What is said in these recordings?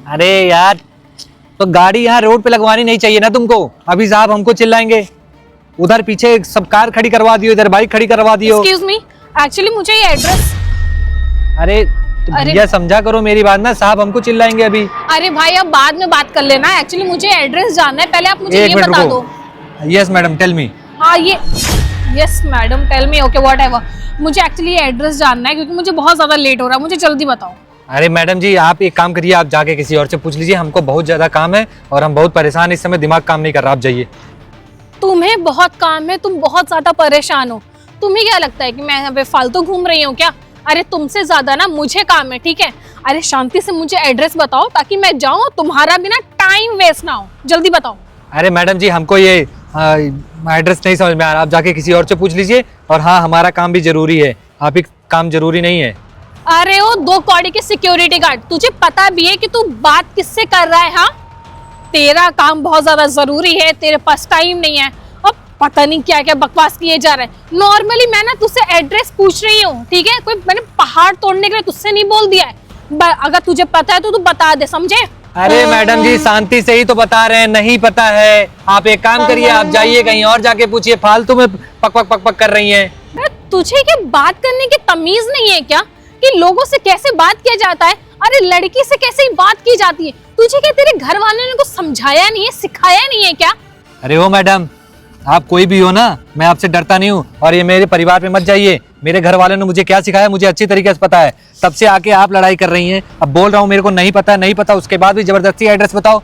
अरे यार, तो गाड़ी यहाँ रोड पे लगवानी नहीं चाहिए ना तुमको। अभी साहब हमको चिल्लाएंगे। उधर पीछे सब कार खड़ी करवा दियो, इधर बाइक खड़ी करवा दियो। एक्सक्यूज मी, एक्चुअली मुझे ये एड्रेस। अरे तो भैया समझा करो मेरी बात ना, साहब हमको चिल्लाएंगे अभी। अरे भाई अब बाद में बात कर लेना, एक्चुअली मुझे एड्रेस जानना है, पहले आप मुझे ये बता दो। Yes madam, tell me. हाँ ये yes madam tell me, okay whatever. मुझे एक्चुअली ये एड्रेस जानना है क्योंकि मुझे बहुत ज्यादा लेट हो रहा है, मुझे जल्दी बताओ। अरे मैडम जी, आप एक काम करिए, आप जाके किसी और से पूछ लीजिए, हमको बहुत ज्यादा काम है और हम बहुत परेशान, इस समय दिमाग काम नहीं कर रहा। आप जाइए। तुम्हें बहुत काम है, तुम बहुत ज्यादा परेशान हो। तुम्हें क्या लगता है कि मैं यहाँ पे फालतू घूम रही हूँ क्या? अरे तुमसे ज्यादा ना मुझे काम है, ठीक है? अरे शांति से मुझे एड्रेस बताओ ताकि मैं जाऊँ, तुम्हारा भी ना टाइम वेस्ट ना हो। जल्दी बताओ। अरे मैडम जी, हमको ये एड्रेस नहीं समझ में आ रहा, आप जाके किसी और से पूछ लीजिए। और हाँ, हमारा काम भी जरूरी है, आप ही काम जरूरी नहीं है। अरे ओ दो कौड़ी के सिक्योरिटी गार्ड, तुझे पता भी है कि तू बात किससे कर रहा है? हाँ, तेरा काम बहुत ज्यादा जरूरी है, तेरे पास टाइम नहीं है। अब पता नहीं क्या क्या बकवास किए जा रहे हैं। नॉर्मली मैं ना तुझसे एड्रेस पूछ रही हूँ, ठीक है? कोई मैंने पहाड़ तोड़ने के लिए तुझसे नहीं बोल दिया है। अगर तुझे पता है तो तू बता दे, समझे? अरे मैडम जी, शांति से ही तो बता रहे हैं, नहीं पता है। आप एक काम करिए, आप जाइए कहीं और जाके पूछिए, फालतू में पक पक पक पक कर रही हैं। तुझे क्या बात करने की तमीज नहीं है क्या कि लोगों से कैसे बात किया जाता है? अरे लड़की से कैसे बात की जाती है? तुझे क्या तेरे घर वालों ने कुछ समझाया नहीं है, सिखाया नहीं है क्या? अरे ओ मैडम, आप कोई भी हो ना, मैं आपसे डरता नहीं हूँ। और ये मेरे परिवार पे मत जाइए, मेरे घर वालों ने मुझे क्या सिखाया मुझे अच्छी तरीके से पता है। तब से आके आप लड़ाई कर रही हैं। अब बोल रहा हूँ मेरे को नहीं पता, नहीं पता, उसके बाद भी जबरदस्ती एड्रेस बताओ।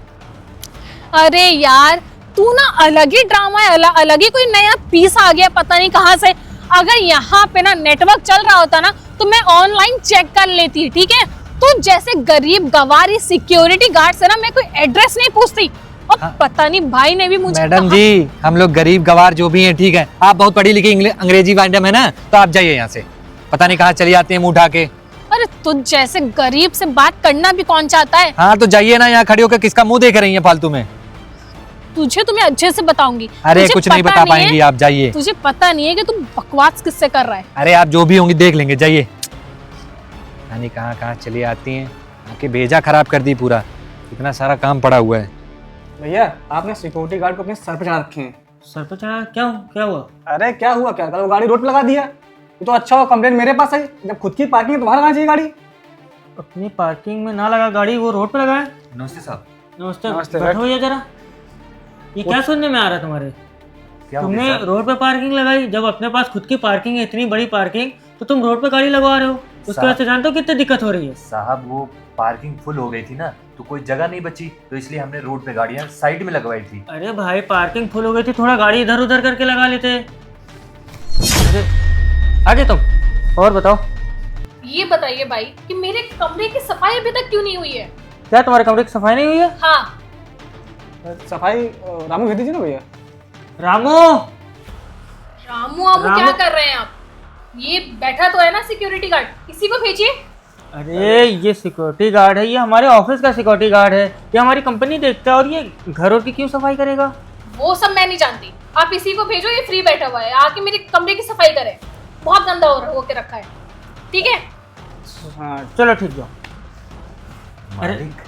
अरे यार तू ना अलग ही ड्रामा है, अलग ही कोई नया पीस आ गया पता नहीं कहाँ से। अगर यहाँ पे ना नेटवर्क चल रहा होता ना तो मैं ऑनलाइन चेक कर लेती, ठीक है? तो जैसे गरीब गवारी सिक्योरिटी गार्ड से ना मैं कोई एड्रेस नहीं पूछती। अब पता नहीं भाई ने भी मुझे मैडम जी, हम लोग गरीब गवार जो भी हैं, ठीक है? आप बहुत पढ़ी लिखी अंग्रेजी मैडम है ना, तो आप जाइए यहाँ से। पता नहीं कहाँ चली जाती हैं मुंह उठा के। अरे तुझ जैसे गरीब से बात करना भी कौन चाहता है? हाँ तो जाइए ना, यहाँ खड़ी होकर किसका मुंह देख रही हैं फालतू में? तुझे तो मैं अच्छे से बताऊंगी। अरे कुछ नहीं बता पाएंगी, आप जाइए। तुझे पता नहीं है कि तू बकवास किससे कर रहा है। अरे आप जो भी होंगी देख लेंगे, जाइए। यानी कहाँ कहाँ चली आती हैं, आके भेजा खराब कर दी पूरा। इतना सारा काम पड़ा हुआ है। भैया आपने सिक्योरिटी गार्ड को अपने सर पे चढ़ा रखे हैं। सर पे चढ़ा? क्या हुआ? अरे क्या हुआ क्या, कल वो गाड़ी रोड पे लगा दिया। ये तो अच्छा हुआ कंप्लेंट मेरे पास आई, जब खुद की पार्किंग है तुम्हारा कहाँ चाहिए गाड़ी? अपनी पार्किंग में ना लगा गाड़ी, वो रोड पे लगा है। नमस्ते साहब। नमस्ते, नमस्ते, बैठो भैया जरा। ये क्या सुनने में आ रहा है तुम्हारे? तुमने रोड पे पार्किंग लगाई, जब अपने पास खुद की पार्किंग है, इतनी बड़ी पार्किंग, तो तुम रोड पे गाड़ी लगवा रहे हो। उसके वजह से जानते हो कितनी दिक्कत हो रही है? साहब वो पार्किंग फुल हो गई थी ना, तो कोई जगह नहीं बची, तो इसलिए हमने रोड पे गाड़ियां साइड में लगवाई थी। अरे भाई पार्किंग फुल हो गई थी, थोड़ा गाड़ी इधर उधर करके लगा लेते। अरे आगे तुम और बताओ। ये बताइए भाई कि मेरे कमरे की सफाई अभी तक क्यों नहीं हुई है? क्या तुम्हारे कमरे की सफाई नहीं हुई है? हाँ। सफाई रामू भेज दीजिए ना भैया। रामू रामू आमू क्या कर रहे हैं आप? ये बैठा तो है ना सिक्योरिटी गार्ड, इसी को भेजिए। अरे ये सिक्योरिटी गार्ड है, ये हमारे ऑफिस का सिक्योरिटी गार्ड है, ये हमारी कंपनी देखता है, और ये घरों की क्यों सफाई करेगा? वो सब मैं नहीं जानती, आप इसी को भेजो, ये फ्री बैठा हुआ है, आके मेरे कमरे की सफाई करे। बहुत गंदा होके रखा है, ठीक है? हाँ चलो ठीक जाओ। मालिक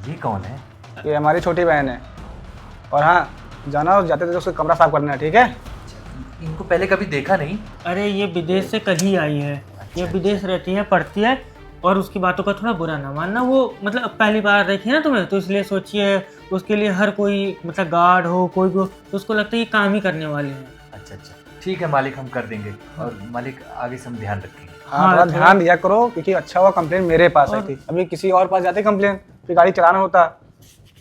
ये कौन है? ये हमारी छोटी बहन है। और हाँ, जाना और जाते थे उसका कमरा साफ करना है, ठीक है? इनको पहले कभी देखा नहीं। अरे ये विदेश से कल ही आई है, ये विदेश रहती है, पढ़ती है, और उसकी बातों का थोड़ा बुरा ना मानना। वो मतलब पहली बार देखी ना तुम्हें, तो इसलिए सोचिए उसके लिए हर कोई मतलब गार्ड हो कोई भी हो तो उसको लगता है ये काम ही करने वाले हैं। अच्छा ठीक है मालिक, हम कर देंगे। और मालिक आगे से हम ध्यान रखेंगे। हाँ थोड़ा ध्यान दिया करो, क्योंकि अच्छा हुआ कंप्लेन मेरे पास आई थी। अभी किसी और पास जाते कंप्लेन, फिर गाड़ी चलाना होता,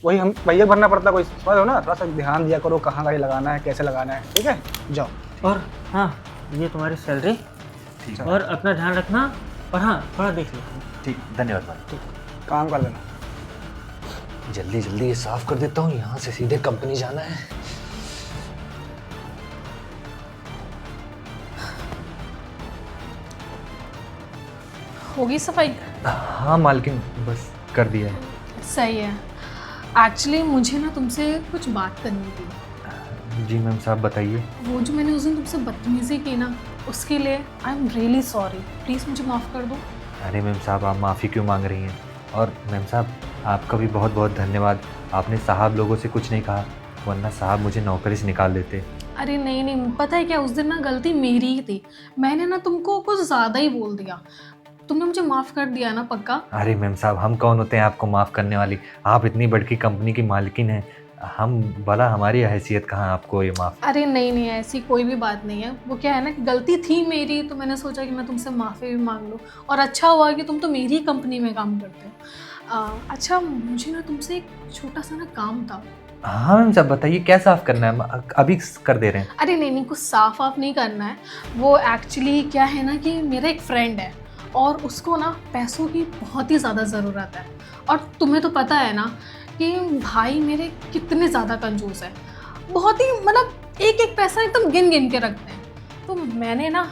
वही हम भैया भरना पड़ता, कोई समझ लो ना। थोड़ा सा ध्यान दिया करो, कहाँ गाड़ी लगाना है, कैसे लगाना है, ठीक है? जाओ। और हाँ, ये तुम्हारी सैलरी, ठीक है और अपना ध्यान रखना, और हाँ थोड़ा देख लो। ठीक, धन्यवाद मालिक। काम कर लेना। जल्दी जल्दी ये साफ कर देता हूँ, यहाँ से सीधे कंपनी जाना है। होगी सफाई? हाँ मालकिन, बस कर दिया है। सही है। एक्चुअली मुझे ना तुमसे कुछ बात करनी थी। जी मैम साहब बताइए। वो जो मैंने उस दिन तुमसे बदतमीजी की ना, उसके लिए I am really sorry. Please मुझे माफ़ कर दो। अरे मैम साहब, आप माफ़ी क्यों मांग रही हैं? और मैम साहब आपका भी बहुत बहुत धन्यवाद। आपने साहब लोगों से कुछ नहीं कहा, वरना साहब मुझे नौकरी से निकाल देते। अरे नहीं नहीं, पता है क्या, उस दिन ना गलती मेरी ही थी। मैंने ना तुमको कुछ ज़्यादा ही बोल दिया। तुमने मुझे माफ़ कर दिया ना पक्का? अरे मैम साहब, हम कौन होते हैं आपको माफ़ करने वाली? आप इतनी बड़ी कंपनी की मालकिन हैं, हम भला हमारी हैसियत कहाँ आपको ये माफ़? अरे नहीं नहीं, ऐसी कोई भी बात नहीं है। वो क्या है ना, गलती थी मेरी, तो मैंने सोचा कि मैं तुमसे माफ़ी भी मांग लूँ। और अच्छा हुआ कि तुम तो मेरी ही कंपनी में काम करते हो। अच्छा, मुझे ना तुमसे एक छोटा सा ना काम था। हाँ मैम साहब, बताइए क्या साफ़ करना है? अभी कर दे रहे हैं। अरे नहीं नहीं, कुछ साफ वाफ नहीं करना है। वो एक्चुअली क्या है ना कि मेरा एक फ्रेंड है और उसको ना पैसों की बहुत ही ज़्यादा ज़रूरत है। और तुम्हें तो पता है ना कि भाई मेरे कितने ज़्यादा कंजूस है, बहुत ही, मतलब एक एक पैसा एकदम गिन गिन के रखते हैं। तो मैंने ना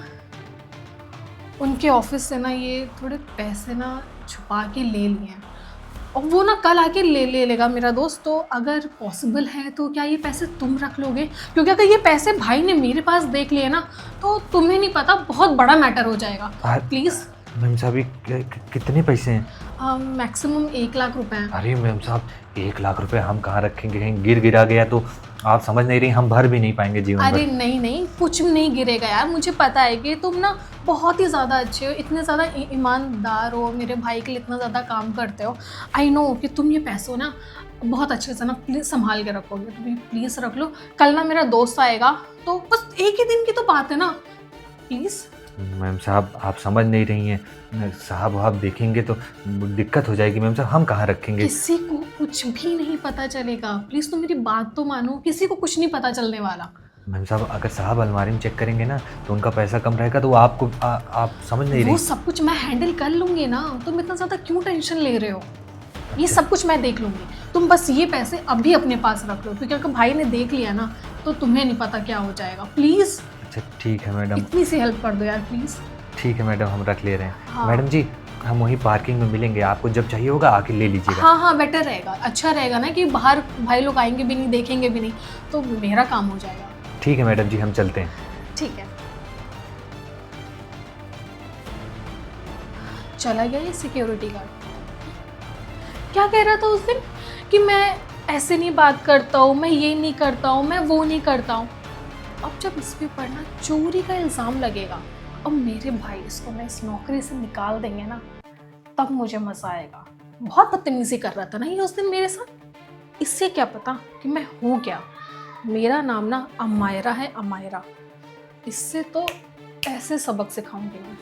उनके ऑफिस से ना ये थोड़े पैसे ना छुपा के ले लिए हैं और वो ना कल आके ले लेगा मेरा दोस्त। तो अगर पॉसिबल है तो क्या ये पैसे तुम रख लोगे? क्योंकि अगर ये पैसे भाई ने मेरे पास देख लिए ना तो तुम्हें नहीं पता, बहुत बड़ा मैटर हो जाएगा। प्लीज़। मैम साहब, कितने पैसे हैं? मैक्सिमम 1 लाख रुपए हैं। अरे मैम साहब, 1 लाख रुपए हम कहाँ रखेंगे? कहीं गिरा गया तो आप समझ नहीं रही, हम भर भी नहीं पाएंगे जीवन भर। अरे नहीं नहीं, कुछ भी नहीं गिरेगा यार। मुझे पता है कि तुम ना बहुत ही ज़्यादा अच्छे हो, इतने ज़्यादा ईमानदार हो, मेरे भाई के लिए इतना ज़्यादा काम करते हो। आई नो कि तुम ये पैसों ना बहुत अच्छे से ना प्लीज़ संभाल के रखोगे। तुम प्लीज़ रख लो। कल ना मेरा दोस्त आएगा, तो बस एक ही दिन की तो बात है ना, प्लीज़। मैम साहब, आप समझ नहीं रही हैं। साहब आप देखेंगे तो दिक्कत हो जाएगी। मैम साहब, हम कहाँ रखेंगे? किसी को कुछ भी नहीं पता चलेगा। प्लीज़ तुम मेरी बात तो मानो, किसी को कुछ नहीं पता चलने वाला। मैम साहब, अगर साहब अलमारी में चेक करेंगे ना तो उनका पैसा कम रहेगा, तो आपको आप समझ नहीं वो रही। सब कुछ मैं हैंडल कर लूँगी ना, तुम इतना ज़्यादा क्यों टेंशन ले रहे हो? ये सब कुछ मैं देख लूँगी। तुम बस ये पैसे अभी अपने पास रख लो, क्योंकि अगर भाई ने देख लिया ना तो तुम्हें नहीं पता क्या हो जाएगा। प्लीज़ अच्छा ठीक है मैडम, इतनी सी हेल्प कर दो यार, प्लीज़। ठीक है मैडम, हम रख ले रहे हैं। हाँ। मैडम जी, हम वहीं पार्किंग में मिलेंगे, आपको जब चाहिए होगा आके ले लीजिएगा। हाँ हाँ, बेटर रहेगा, अच्छा रहेगा ना कि बाहर भाई लोग आएंगे भी नहीं, देखेंगे भी नहीं, तो मेरा काम हो जाएगा। ठीक है मैडम जी, हम चलते हैं। ठीक है। चला गया ये सिक्योरिटी गार्ड। क्या कह रहा था उस दिन कि मैं ऐसे नहीं बात करता हूँ, मैं ये नहीं करता हूँ, मैं वो नहीं करता हूँ। अब जब इस पे पर ना चोरी का इल्ज़ाम लगेगा और मेरे भाई इसको ना इस नौकरी से निकाल देंगे ना, तब मुझे मज़ा आएगा। बहुत बदतमीज़ी कर रहा था ना ये उस दिन मेरे साथ। इससे क्या पता कि मैं हूँ क्या। मेरा नाम ना अमायरा है, अमायरा। इससे तो ऐसे सबक सिखाऊंगी मैं।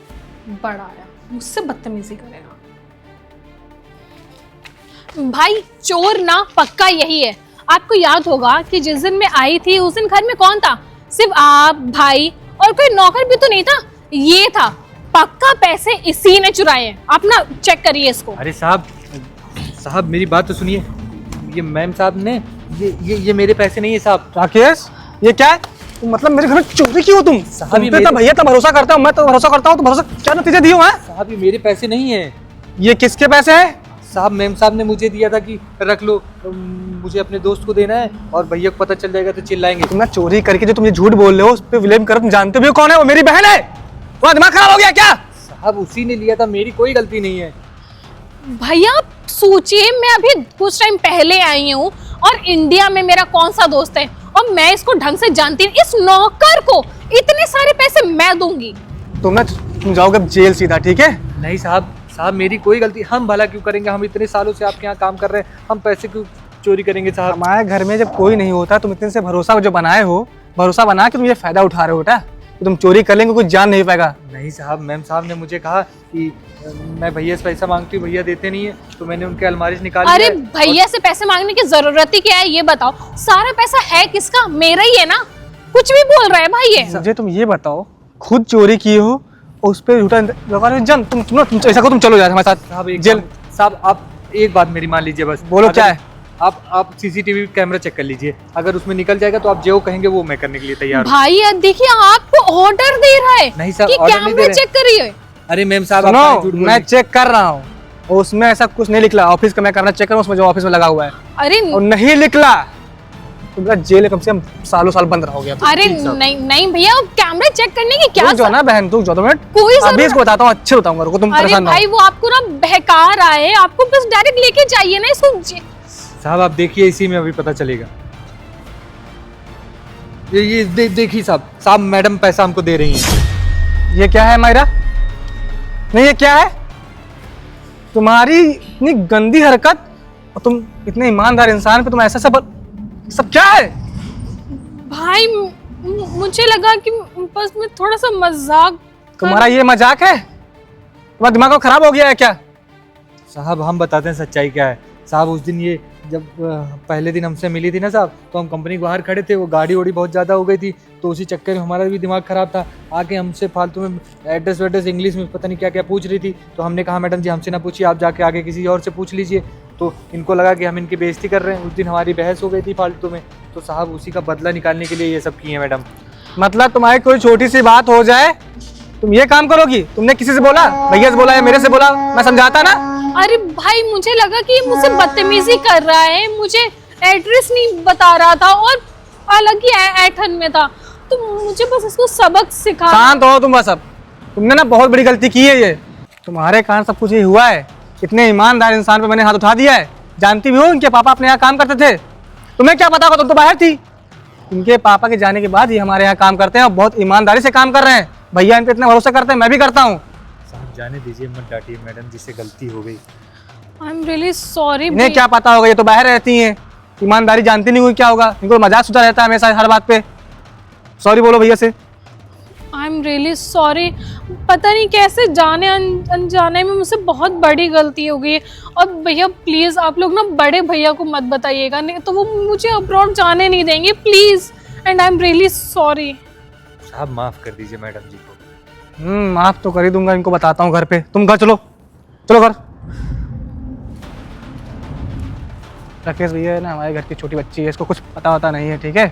बड़ा आया, मुझसे बदतमीज़ी करेगा। भाई चोर ना पक्का यही है। आपको याद होगा कि जिस दिन मैं आई थी उस दिन घर में कौन था? सिर्फ आप, भाई और कोई नौकर भी तो नहीं था। ये था, पक्का पैसे इसी ने चुराए हैं। आप ना चेक करिए इसको। अरे साहब मेरी बात तो सुनिए। ये मैम साहब ने ये मेरे पैसे नहीं है साहब। राकेश, ये क्या है? मतलब मेरे घर में चोरी की हो तुम? साहब, ये तुम पे तो मेरे- भैया तो भरोसा करता हूँ, मैं तो भरोसा करता हूँ, तो भरोसा क्या नतीजे दिए हैं? साहब ये मेरे पैसे नहीं है ये किसके पैसे हैं? साहब। मैम साहब ने मुझे दिया था कि रख लो, मुझे अपने दोस्त को देना है और भैया को पता चल जाएगा तो चिल्लाएंगे। तुमने चोरी करके जो तुम ये झूठ बोल रहे हो उस पे ब्लेम करो। तुम जानते भी हो कौन है? वो मेरी बहन है। तुम्हारा दिमाग खराब हो गया क्या? साहब उसी ने लिया था, मेरी कोई गलती नहीं है। भैया आप सोचिए, मैं अभी कुछ टाइम पहले आई हूँ और इंडिया में मेरा कौन सा दोस्त है और मैं इसको ढंग से जानती नहीं। इस नौकर को इतने सारे पैसे मैं दूंगी। तुम जाओगे अब जेल सीधा, ठीक है? नहीं साहब मेरी कोई गलती, हम भला क्यों करेंगे? हम इतने सालों से आपके यहाँ काम कर रहे हैं, हम पैसे क्यों चोरी करेंगे साहब? हमारे घर में जब कोई नहीं होता, तुम इतने से भरोसा जो बनाए हो, भरोसा बना के तुम ये फायदा उठा रहे हो बेटा। कि तुम चोरी कर लेंगे, कुछ जान नहीं पाएगा। नहीं साहब, मैम साहब ने मुझे कहा कि मैं भैया से पैसा मांगती हूँ, भैया देते नहीं है, तो मैंने उनके अलमारी से निकाल अरे लिया है। भैया से पैसे मांगने की जरूरत ही क्या है? ये बताओ, सारा पैसा है किसका? मेरा ही है ना। कुछ भी बोल रहा है भाई ये। मुझे तुम ये बताओ, खुद चोरी की हो और उस पर झूठा जन तुम ऐसा करो, तुम चलो जाए हमारे साथ साहब एक जेल। साहब आप एक बात मेरी मान लीजिए बस। बोलो, अगर क्या है? आप सीसीटीवी कैमरा चेक कर लीजिए, अगर उसमें निकल जाएगा तो आप जो कहेंगे वो मैं करने के लिए तैयार हूँ। भाई यार देखिए, आपको ऑर्डर दे रहा है नहीं साहब, कि ऑर्डर नहीं दे कैमरा रहे। चेक करिए। अरे मैम साहब आप सुनो, झूठ बोल मैं रही। चेक कर रहा हूँ और उसमें ऐसा कुछ नहीं निकला। ऑफिस का मैं कैमरा चेक कर रहा हूँ, उसमें जो ऑफिस में लगा हुआ है अरे और नहीं निकला। तो मेरा जेल कम से कम सालों साल बंद रहोगे। अरे नहीं नहीं भैया, क्या चेक करने की क्या जो ना बहन, तू जो तो मिनट कोई अभी जरूरत- इसको बताता हूँ, अच्छे बताऊंगा, रुको तुम अरे परेशान ना भाई हो। वो आपको ना बहका रहा है, आपको बस डायरेक्ट लेके जाइए ना इसको। साहब आप देखिए, इसी में अभी पता चलेगा। ये देखिए साहब मैडम पैसा हमको दे रही हैं। ये क्या है मायरा? नहीं ये क्या है? तुम्हारी इतनी गंदी हरकत और तुम इतने ईमानदार इंसान पे तुम ऐसा सब क्या है? भाई मुझे लगा कि बस मैं थोड़ा सा मजाक तुम्हारा ये मजाक है? तुम्हारा दिमाग खराब हो गया है क्या? साहब हम बताते हैं सच्चाई क्या है। साहब उस दिन ये जब पहले दिन हमसे मिली थी ना साहब, तो हम कंपनी के बाहर खड़े थे, वो गाड़ी वोड़ी बहुत ज़्यादा हो गई थी, तो उसी चक्कर में हमारा भी दिमाग ख़राब था। आके हमसे फालतू में एड्रेस वेड्रेस इंग्लिश में पता नहीं क्या क्या पूछ रही थी। तो हमने कहा मैडम जी हमसे ना पूछिए, आप जाके आगे किसी और से पूछ लीजिए। तो इनको लगा कि हम इनकी बेइज्जती कर रहे हैं। उस दिन हमारी बहस हो गई थी फालतू में, तो साहब उसी का बदला निकालने के लिए ये सब किए हैं मैडम। मतलब तुम्हारी कोई छोटी सी बात हो जाए तुम ये काम करोगी? तुमने किसी से बोला? भैया से बोला या मेरे से बोला? मैं समझाता ना। अरे भाई मुझे लगा कि ये मुझसे बदतमीजी कर रहा है, मुझे एड्रेस नहीं बता रहा था और अलग ही ऐठन में था, तो मुझे बस इसको सबक सिखा। शांत हो तुम बस। अब तुमने ना बहुत बड़ी गलती की है, ये तुम्हारे कारण सब कुछ ये हुआ है। इतने ईमानदार इंसान पे मैंने हाथ उठा दिया है। जानती भी हो इनके पापा अपने यहाँ काम करते थे, तुम्हें क्या पता होगा, तुम तो बाहर थी। इनके पापा के जाने के बाद ये हमारे यहाँ काम करते हैं और बहुत ईमानदारी से काम कर रहे हैं। भैया इन पे इतना भरोसा करते हैं, मैं भी करता हूँ। साहब जाने दीजिए, मत डांटिए मैडम जी से गलती हो गई। I am really sorry. इन्हें क्या पता होगा, ये तो बाहर रहती हैं, ईमानदारी जानती नहीं हुई क्या होगा। इनको मजाक सुधा रहता है हमेशा हर बात पे। सॉरी बोलो भैया से। I am really sorry. पता नहीं कैसे जाने अनजाने में मुझसे बहुत बड़ी गलती हो गई है। और भैया प्लीज़ आप लोग ना बड़े भैया को मत बताइएगा, नहीं तो वो मुझे अब्रॉड जाने नहीं देंगे please. And I am really sorry. साहब माफ़ कर दीजिए मैडम जी को। माफ तो कर ही दूंगा, इनको बताता हूँ घर पे। तुम घर चलो, चलो घर। राकेश भैया है ना हमारे घर की छोटी बच्ची है, इसको कुछ पता वता नहीं है, ठीक है?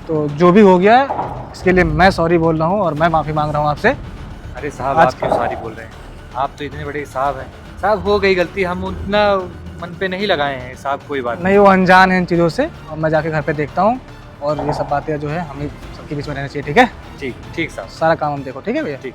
तो जो भी हो गया है इसके लिए मैं सॉरी बोल रहा हूँ और मैं माफ़ी मांग रहा हूँ आपसे। अरे साहब आज आप क्यों सॉरी बोल रहे हैं? आप तो इतने बड़े साहब हैं। साहब हो गई गलती, हम उतना मन पे नहीं लगाए हैं साहब, कोई बात नहीं, वो अनजान है इन चीज़ों से, और मैं जाके घर पे देखता हूँ। और ये सब बातें जो है हमें सबके बीच में रहना चाहिए, ठीक है? ठीक ठीक साहब, सारा काम हम देखो, ठीक है भैया? ठीक।